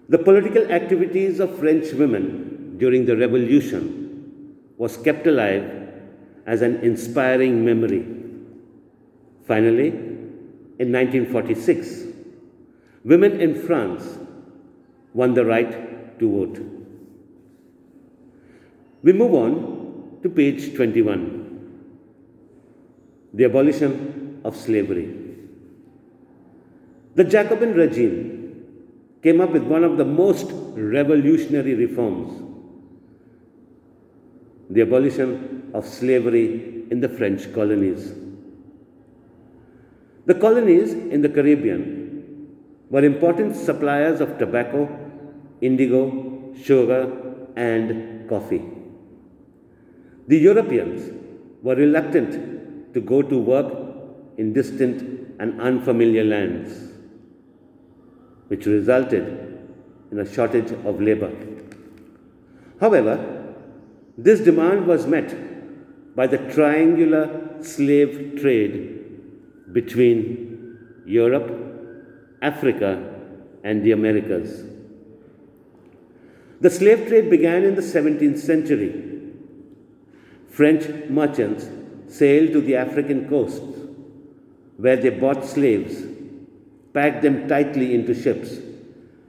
The political activities of French women during the Revolution was kept alive as an inspiring memory. Finally, in 1946, women in France won the right to vote. We move on to page 21. The abolition of slavery. The Jacobin regime came up with one of the most revolutionary reforms: the abolition of slavery in the French colonies. The colonies in the Caribbean were important suppliers of tobacco, indigo, sugar, and coffee. The Europeans were reluctant to go to work in distant and unfamiliar lands, which resulted in a shortage of labor. However, this demand was met by the triangular slave trade between Europe, Africa, and the Americas. The slave trade began in the 17th century. French merchants sailed to the African coast, where they bought slaves, packed them tightly into ships,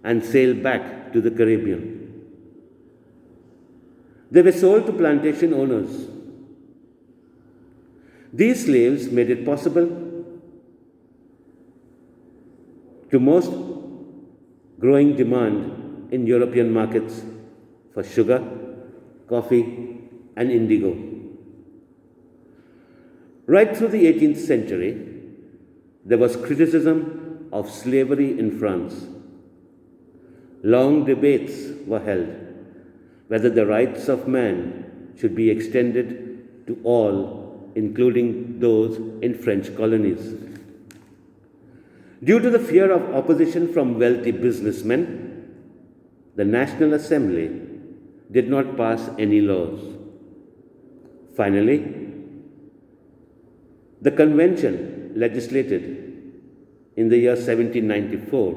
and sailed back to the Caribbean. They were sold to plantation owners. These slaves made it possible to most growing demand in European markets for sugar, coffee, and indigo. Right through the 18th century, there was criticism of slavery in France. Long debates were held whether the rights of man should be extended to all, including those in French colonies. Due to the fear of opposition from wealthy businessmen, the National Assembly did not pass any laws. Finally, the Convention legislated in the year 1794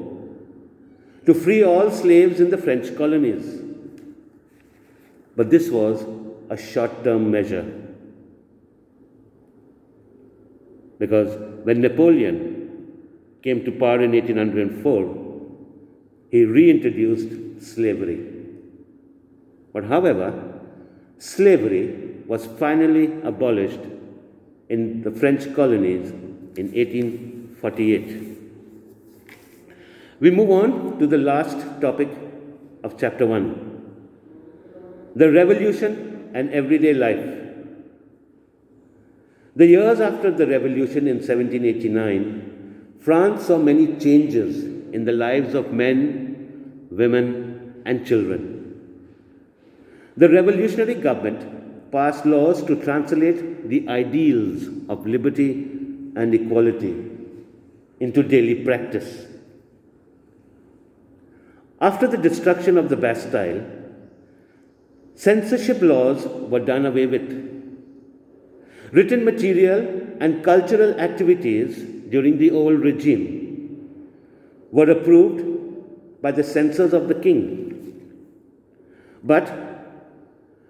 to free all slaves in the French colonies. But this was a short-term measure, because when Napoleon came to power in 1804, he reintroduced slavery. But however, slavery was finally abolished in the French colonies in 1848. We move on to the last topic of chapter 1, the revolution and everyday life. The years after the revolution in 1789, France saw many changes in the lives of men, women, and children. The revolutionary government passed laws to translate the ideals of liberty and equality into daily practice. After the destruction of the Bastille, censorship laws were done away with. Written material and cultural activities during the old regime were approved by the censors of the king. But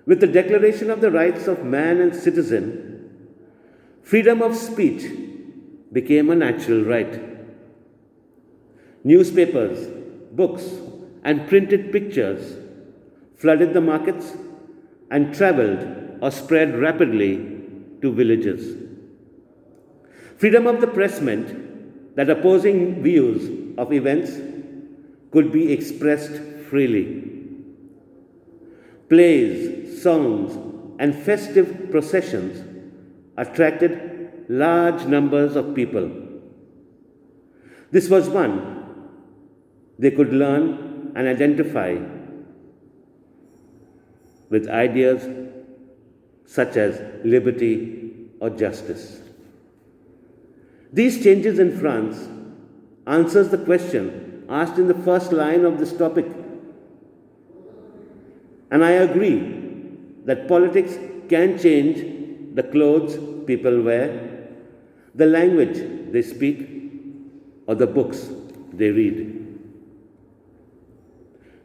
with the Declaration of the Rights of Man and Citizen, freedom of speech became a natural right. Newspapers, books, and printed pictures flooded the markets and traveled or spread rapidly to villages. Freedom of the press meant that opposing views of events could be expressed freely. Plays, songs, and festive processions attracted large numbers of people. This was one they could learn and identify with ideas such as liberty or justice. These changes in France answers the question asked in the first line of this topic. And I agree that politics can change the clothes people wear, the language they speak, or the books they read.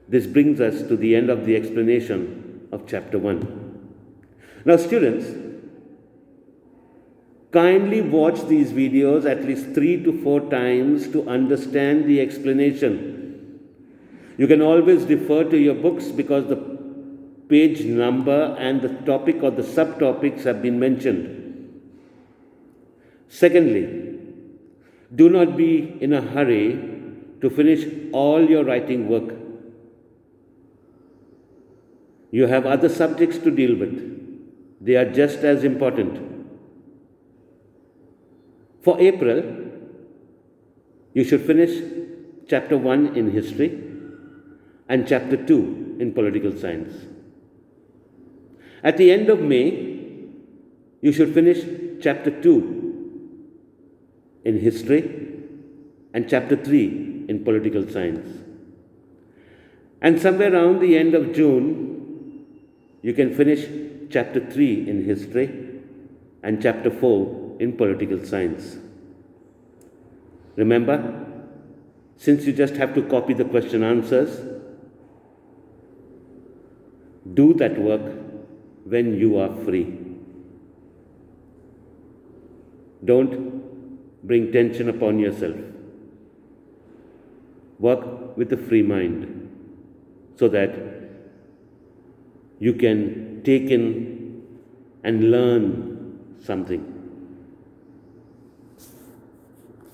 This brings us to the end of the explanation of chapter 1. Now, students, kindly watch these videos at least 3 to 4 times to understand the explanation. You can always refer to your books because the page number and the topic or the subtopics have been mentioned. Secondly, do not be in a hurry to finish all your writing work. You have other subjects to deal with. They are just as important. For April, you should finish chapter 1 in history and chapter 2 in political science. At the end of May, you should finish chapter 2 in history and chapter 3 in political science. And somewhere around the end of June, you can finish chapter 3 in history and chapter 4 in political science. Remember, since you just have to copy the question answers, do that work when you are free. Don't bring tension upon yourself. Work with a free mind so that you can take in and learn something.